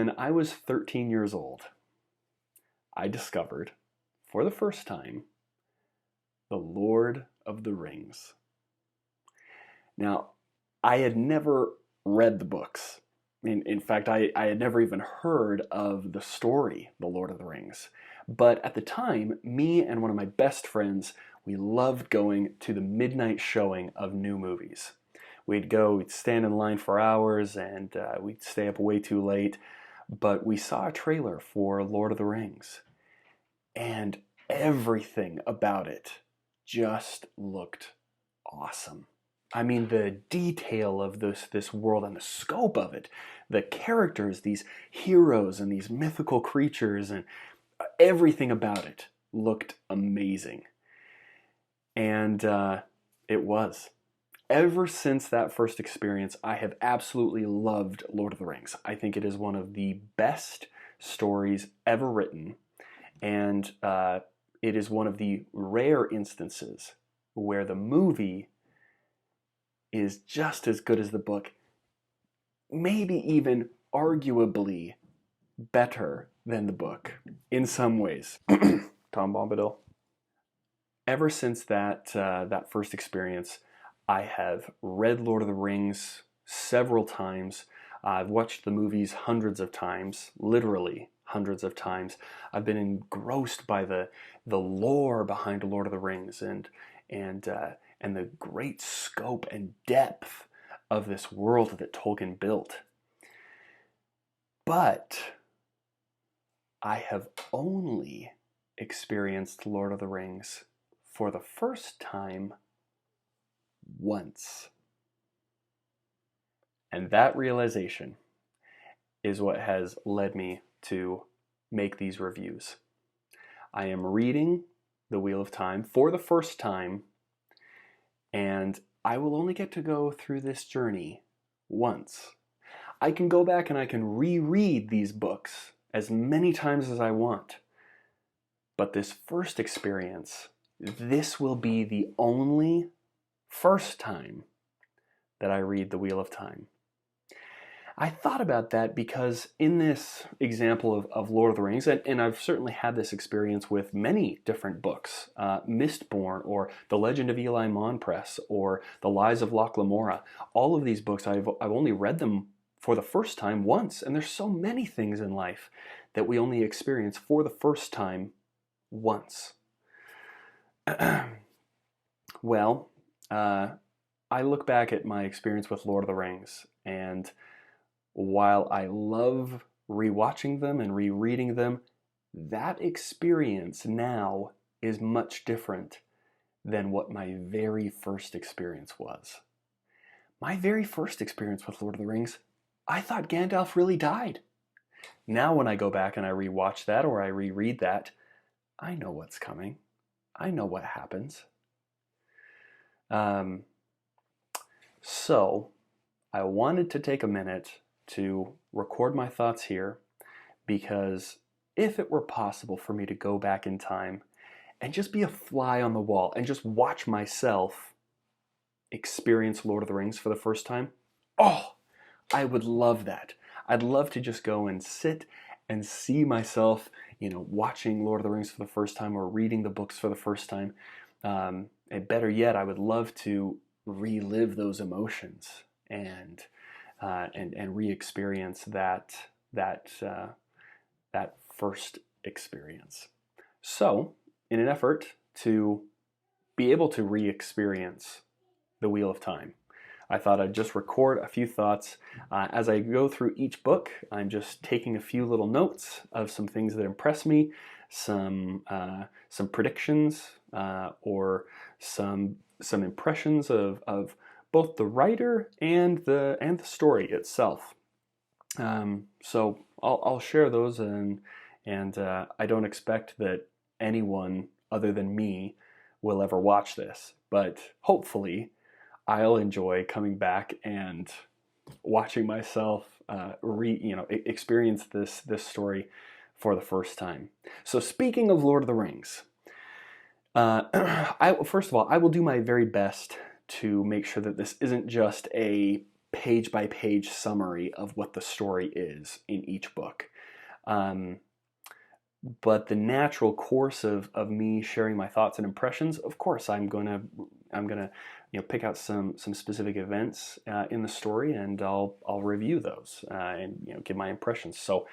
When I was 13 years old, I discovered, for the first time, The Lord of the Rings. Now, I had never read the books. In fact, I had never even heard of the story, The Lord of the Rings. But at the time, me and one of my best friends, we loved going to the midnight showing of new movies. We'd stand in line for hours, and we'd stay up way too late. But we saw a trailer for Lord of the Rings, and everything about it just looked awesome. I mean, the detail of this world and the scope of it, the characters, these heroes and these mythical creatures, and everything about it looked amazing. And it was. Ever since that first experience, I have absolutely loved Lord of the Rings. I think it is one of the best stories ever written, and it is one of the rare instances where the movie is just as good as the book, maybe even arguably better than the book in some ways. Tom Bombadil. Ever since that first experience, I have read Lord of the Rings several times. I've watched the movies hundreds of times, literally hundreds of times. I've been engrossed by the lore behind Lord of the Rings and the great scope and depth of this world that Tolkien built. But I have only experienced Lord of the Rings for the first time once. And that realization is what has led me to make these reviews. I am reading The Wheel of Time for the first time, and I will only get to go through this journey once. I can go back and I can reread these books as many times as I want. But this first experience, this will be the only first time that I read The Wheel of Time. I thought about that because in this example of Lord of the Rings, and I've certainly had this experience with many different books, Mistborn or The Legend of Eli Monpress or The Lies of Locke Lamora, all of these books, I've only read them for the first time once, and there's so many things in life that we only experience for the first time once. Well, I look back at my experience with Lord of the Rings, and while I love rewatching them and rereading them, that experience now is much different than what my very first experience was. My very first experience with Lord of the Rings, I thought Gandalf really died. Now when I go back and I rewatch that or I reread that, I know what's coming. I know what happens. So I wanted to take a minute to record my thoughts here, because if it were possible for me to go back in time and just be a fly on the wall and just watch myself experience Lord of the Rings for the first time, oh, I would love that. I'd love to just go and sit and see myself, watching Lord of the Rings for the first time or reading the books for the first time. And better yet, I would love to relive those emotions and re-experience that first experience. So, in an effort to be able to re-experience The Wheel of Time, I thought I'd just record a few thoughts. As I go through each book, I'm just taking a few little notes of some things that impress me, some predictions, or some impressions of both the writer and the story itself. So I'll share those, and I don't expect that anyone other than me will ever watch this, but hopefully I'll enjoy coming back and watching myself experience this story for the first time. So speaking of Lord of the Rings, first of all, I will do my very best to make sure that this isn't just a page-by-page summary of what the story is in each book. But the natural course of me sharing my thoughts and impressions, of course, I'm gonna pick out some specific events in the story, and I'll review those and give my impressions. So,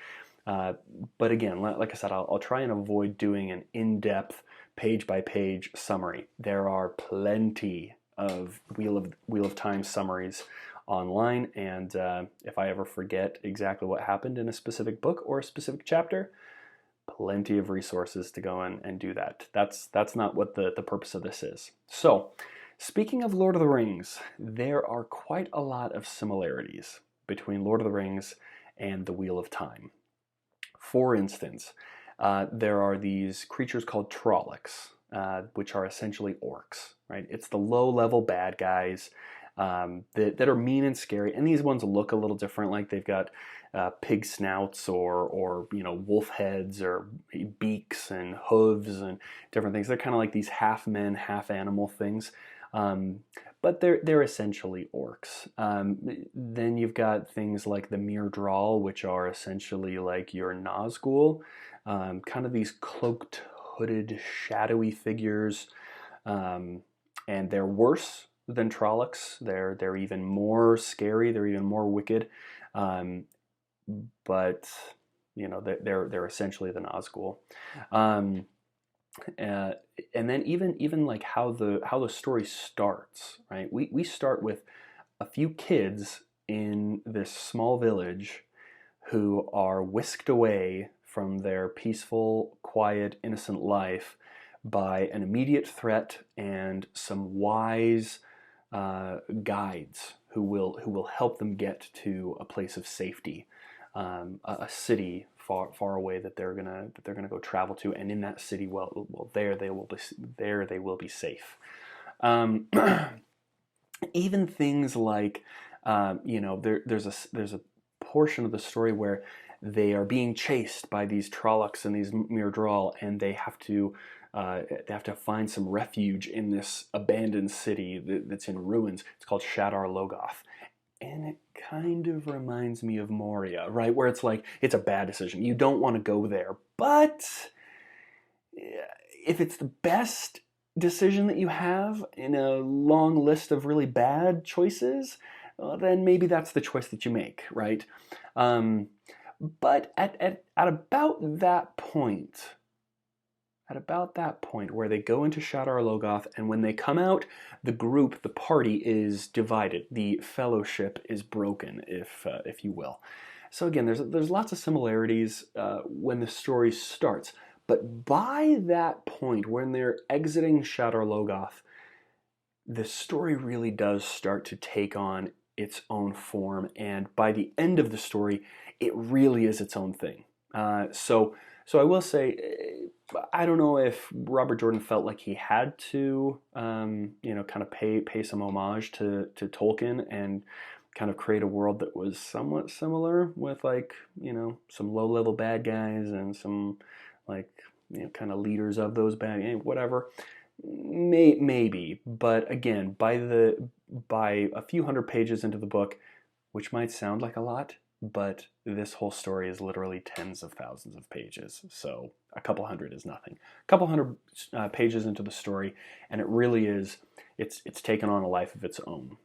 but again, like I said, I'll try and avoid doing an in-depth page-by-page summary. There are plenty of Wheel of Time summaries online, and if I ever forget exactly what happened in a specific book or a specific chapter, plenty of resources to go in and do that. That's not what the purpose of this is. So, speaking of Lord of the Rings, there are quite a lot of similarities between Lord of the Rings and the Wheel of Time. For instance, there are these creatures called Trollocs, which are essentially orcs, right? It's the low-level bad guys that are mean and scary, and these ones look a little different, like they've got pig snouts or wolf heads or beaks and hooves and different things. They're kind of like these half men, half animal things. But they're essentially orcs. Then you've got things like the Myrddraal, which are essentially like your Nazgul, kind of these cloaked, hooded, shadowy figures, and they're worse than Trollocs. They're even more scary. They're even more wicked. But they're essentially the Nazgul. And then even like how the story starts, right? We start with a few kids in this small village who are whisked away from their peaceful, quiet, innocent life by an immediate threat and some wise guides who will help them get to a place of safety, a city far away that they're gonna go travel to, and in that city, there they will be safe. Even things like there's a portion of the story where they are being chased by these Trollocs and these Myrddraal, and they have to find some refuge in this abandoned city that's in ruins. It's called Shadar Logoth. And it kind of reminds me of Moria, right? Where it's like, it's a bad decision. You don't want to go there. But if it's the best decision that you have in a long list of really bad choices, well, then maybe that's the choice that you make, right? But at about that point, where they go into Shadar Logoth, and when they come out, the party is divided. The fellowship is broken, if you will. So again, there's lots of similarities when the story starts. But by that point, when they're exiting Shadar Logoth, the story really does start to take on its own form, and by the end of the story, it really is its own thing. So I will say, I don't know if Robert Jordan felt like he had to, kind of pay some homage to Tolkien and kind of create a world that was somewhat similar with some low-level bad guys and some kind of leaders of those bad, whatever. Maybe, but again, by a few hundred pages into the book, which might sound like a lot, but this whole story is literally tens of thousands of pages, so a couple hundred is nothing. A couple hundred pages into the story, and it really is, it's taken on a life of its own.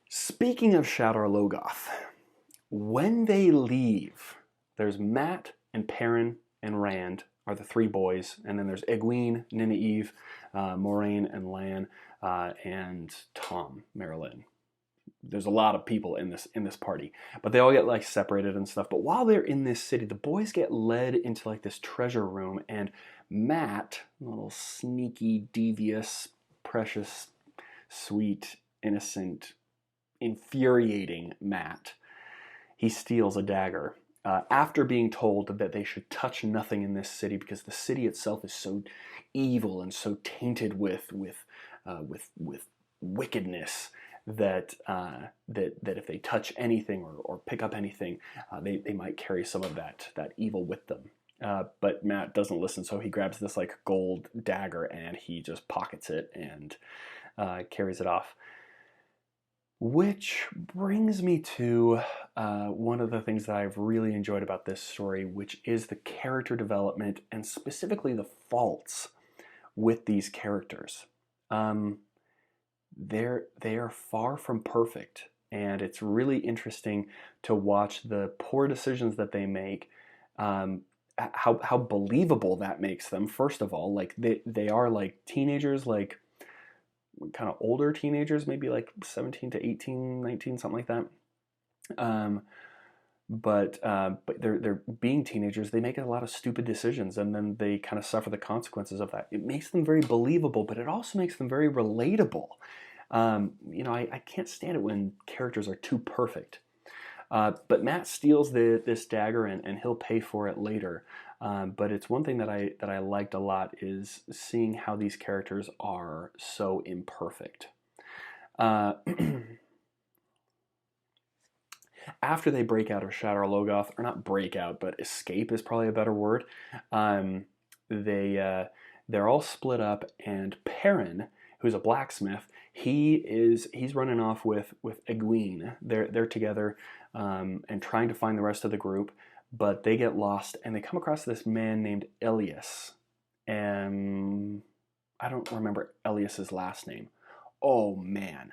Speaking of Shadar Logoth, when they leave, there's Matt and Perrin and Rand are the three boys, and then there's Egwene, Nynaeve, Moraine and Lan, and Tom Merrilin. There's a lot of people in this party, but they all get separated and stuff. But while they're in this city, the boys get led into this treasure room, and Matt, little sneaky, devious, precious, sweet, innocent, infuriating Matt, he steals a dagger after being told that they should touch nothing in this city because the city itself is so evil and so tainted with wickedness. That if they touch anything or pick up anything, they might carry some of that evil with them. But Matt doesn't listen, so he grabs this gold dagger and he just pockets it and carries it off. Which brings me to one of the things that I've really enjoyed about this story, which is the character development and specifically the faults with these characters. Um, they are far from perfect, and it's really interesting to watch the poor decisions that they make. How believable that makes them. First of all, like they are like teenagers, like kind of older teenagers, maybe like 17 to 18, 19, something like that. Um, but they're being teenagers. They make a lot of stupid decisions, and then they kind of suffer the consequences of that. It makes them very believable, but it also makes them very relatable. I can't stand it when characters are too perfect. But Matt steals this dagger, and he'll pay for it later. But it's one thing that I liked a lot is seeing how these characters are so imperfect. Uh, After they break out of Shadar Logoth, or not break out, but escape is probably a better word. Um, they're all split up, and Perrin, who's a blacksmith, he's running off with Egwene. They're together and trying to find the rest of the group, but they get lost, and they come across this man named Elias, and I don't remember Elias's last name. Oh man,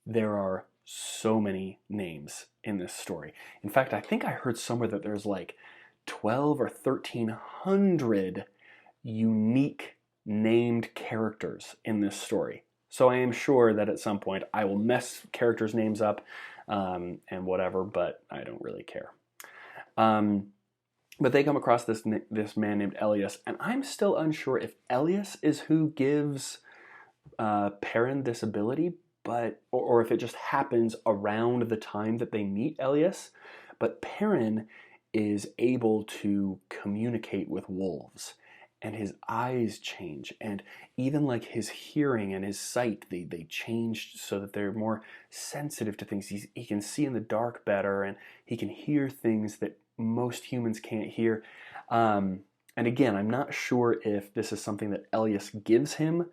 there are so many names in this story. In fact, I think I heard somewhere that there's like 12 or 1300 unique named characters in this story. So I am sure that at some point I will mess characters' names up and whatever, but I don't really care. But they come across this man named Elias, and I'm still unsure if Elias is who gives Perrin this ability, but or if it just happens around the time that they meet Elias. But Perrin is able to communicate with wolves, and his eyes change, and even like his hearing and his sight, they changed so that they're more sensitive to things. He can see in the dark better, and he can hear things that most humans can't hear. And again, I'm not sure if this is something that Elias gives him,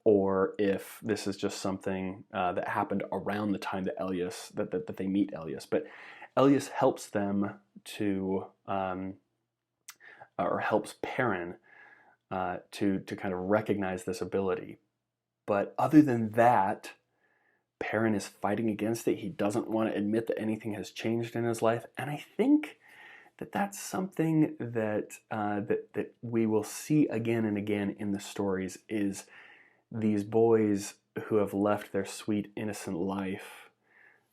or if this is just something that happened around the time that they meet Elias. But Elias helps them to, or helps Perrin to kind of recognize this ability. But other than that, Perrin is fighting against it. He doesn't want to admit that anything has changed in his life, and I think that that's something that that we will see again and again in the stories is these boys who have left their sweet, innocent life,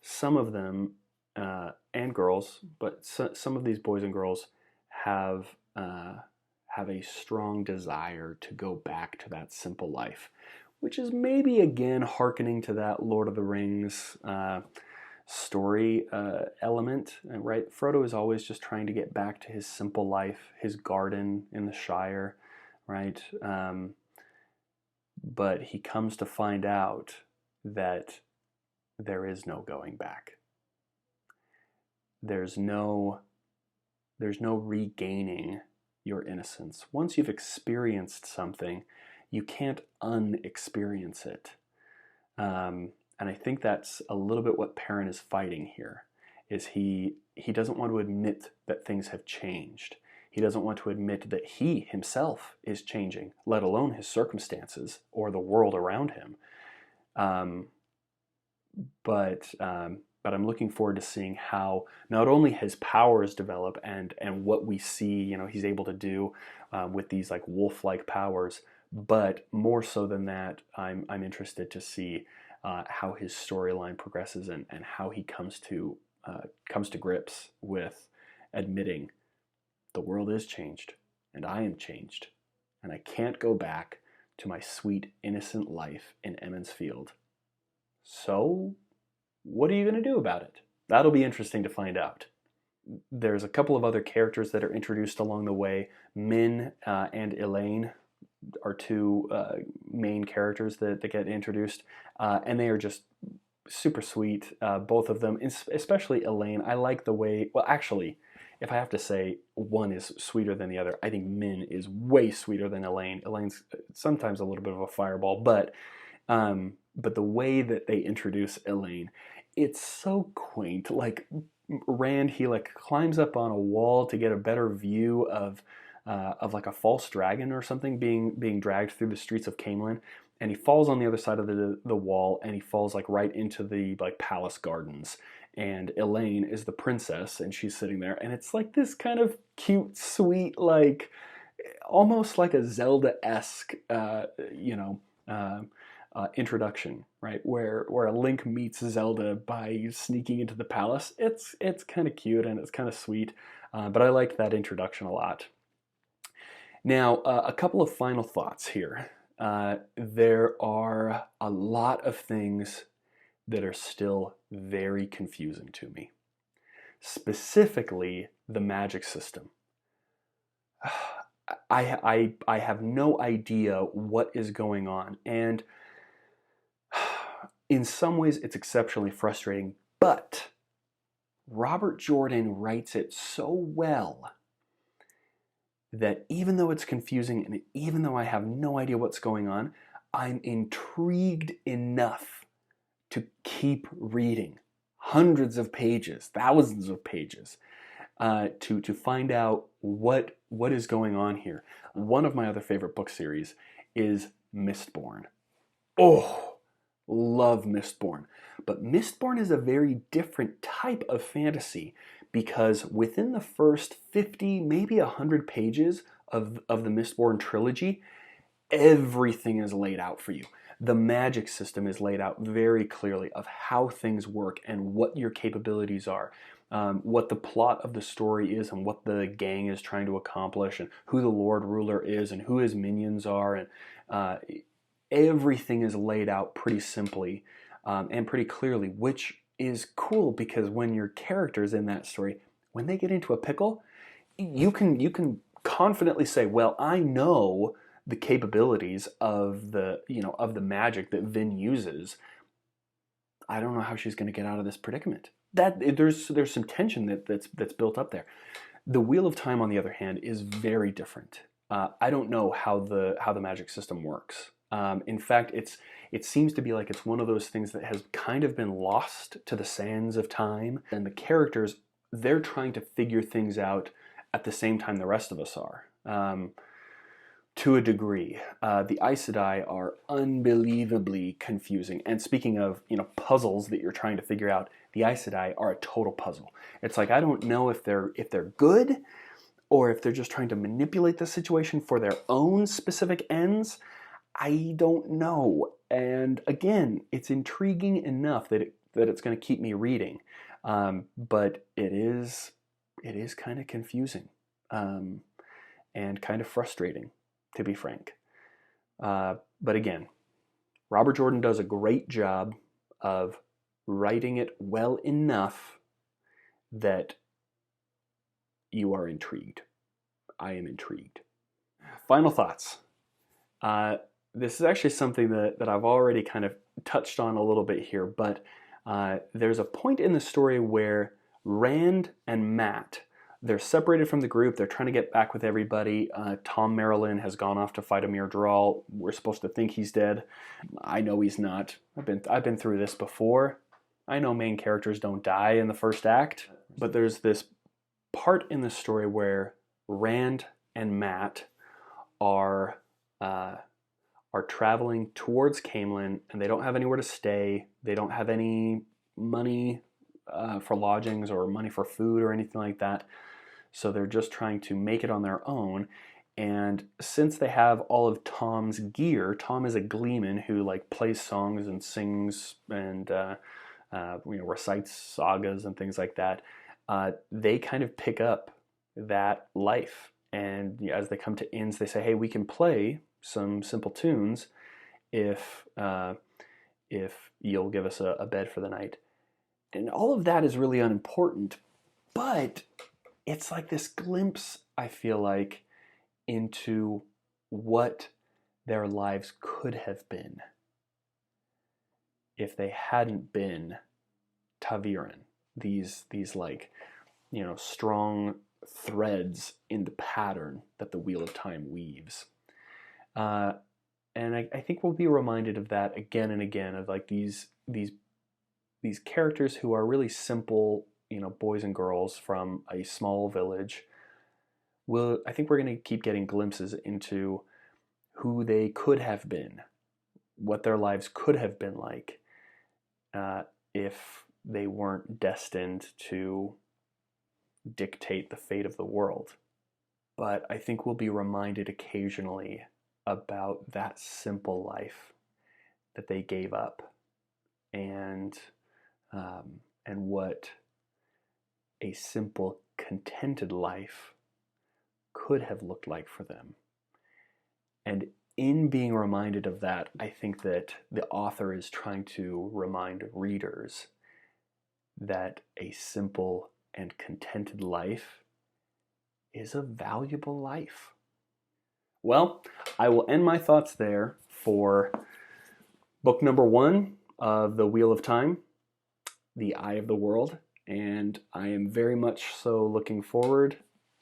some of them, and girls, but some of these boys and girls have a strong desire to go back to that simple life, which is maybe again hearkening to that Lord of the Rings story element, right? Frodo is always just trying to get back to his simple life, his garden in the Shire, right? But he comes to find out that there is no going back. There's no regaining your innocence. Once you've experienced something, you can't unexperience it. And I think that's a little bit what Perrin is fighting here. Is he doesn't want to admit that things have changed. He doesn't want to admit that he himself is changing, let alone his circumstances or the world around him. But I'm looking forward to seeing how not only his powers develop and what we see, he's able to do with these like wolf-like powers, but more so than that, I'm interested to see how his storyline progresses and how he comes to grips with admitting the world is changed, and I am changed, and I can't go back to my sweet, innocent life in Emond's Field. So, what are you going to do about it? That'll be interesting to find out. There's a couple of other characters that are introduced along the way. Min and Elaine are two main characters that get introduced, and they are just super sweet, both of them, especially Elaine. I like the way, well, actually, if I have to say one is sweeter than the other, I think Min is way sweeter than Elaine. Elaine's sometimes a little bit of a fireball, but the way that they introduce Elaine it's so quaint. Like Rand, he like climbs up on a wall to get a better view of like a false dragon or something being dragged through the streets of Camelin, and he falls on the other side of the wall, and he falls like right into the like palace gardens. And Elaine is the princess, and she's sitting there, and it's like this kind of cute, sweet, like almost like a Zelda-esque, introduction, right? Where a Link meets Zelda by sneaking into the palace. It's kind of cute and it's kind of sweet, but I liked that introduction a lot. Now, a couple of final thoughts here. There are a lot of things that are still very confusing to me. Specifically, the magic system. I have no idea what is going on, and in some ways it's exceptionally frustrating, but Robert Jordan writes it so well that even though it's confusing and even though I have no idea what's going on, I'm intrigued enough to keep reading hundreds of pages, thousands of pages, to find out what is going on here. One of my other favorite book series is Mistborn. Oh, love Mistborn. But Mistborn is a very different type of fantasy because within the first 50, maybe 100 pages of the Mistborn trilogy, everything is laid out for you. The magic system is laid out very clearly of how things work and what your capabilities are, what the plot of the story is and what the gang is trying to accomplish, and who the Lord Ruler is and who his minions are, and everything is laid out pretty simply and pretty clearly, which is cool because when your characters in that story, when they get into a pickle, you can confidently say, well, I know the capabilities of the magic that Vin uses. I don't know how she's going to get out of this predicament. There's some tension that's built up there. The Wheel of Time, on the other hand, is very different. I don't know how the magic system works. In fact, it seems to be like it's one of those things that has kind of been lost to the sands of time, and the characters, they're trying to figure things out at the same time the rest of us are. To a degree. The Aes Sedai are unbelievably confusing. And speaking of, puzzles that you're trying to figure out, the Aes Sedai are a total puzzle. It's like I don't know if they're good or if they're just trying to manipulate the situation for their own specific ends. I don't know. And again, it's intriguing enough that it's going to keep me reading. But it is kind of confusing and kind of frustrating, to be frank. But again, Robert Jordan does a great job of writing it well enough that you are intrigued. I am intrigued. Final thoughts. This is actually something that I've already kind of touched on a little bit here, but there's a point in the story where Rand and Matt, they're separated from the group. They're trying to get back with everybody. Tom Merrilin has gone off to fight a Myrddraal. We're supposed to think he's dead. I know he's not. I've been through this before. I know main characters don't die in the first act, but there's this part in the story where Rand and Matt are traveling towards Camelin, and they don't have anywhere to stay. They don't have any money for lodgings or money for food or anything like that. So they're just trying to make it on their own. And since they have all of Tom's gear, Tom is a gleeman who like plays songs and sings and recites sagas and things like that. They kind of pick up that life. And as they come to inns, they say, "Hey, we can play some simple tunes if you'll give us a bed for the night." And all of that is really unimportant, but it's like this glimpse, I feel like, into what their lives could have been if they hadn't been ta'veren. These like, strong threads in the pattern that the Wheel of Time weaves. And I think we'll be reminded of that again and again, of like these these characters who are really simple, boys and girls from a small village. I think we're going to keep getting glimpses into who they could have been, what their lives could have been like if they weren't destined to dictate the fate of the world. But I think we'll be reminded occasionally about that simple life that they gave up, and what a simple, contented life could have looked like for them. And in being reminded of that, I think that the author is trying to remind readers that a simple and contented life is a valuable life. Well, I will end my thoughts there for book number 1 of The Wheel of Time, The Eye of the World, and I am very much so looking forward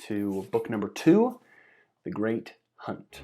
to book number 2, The Great Hunt.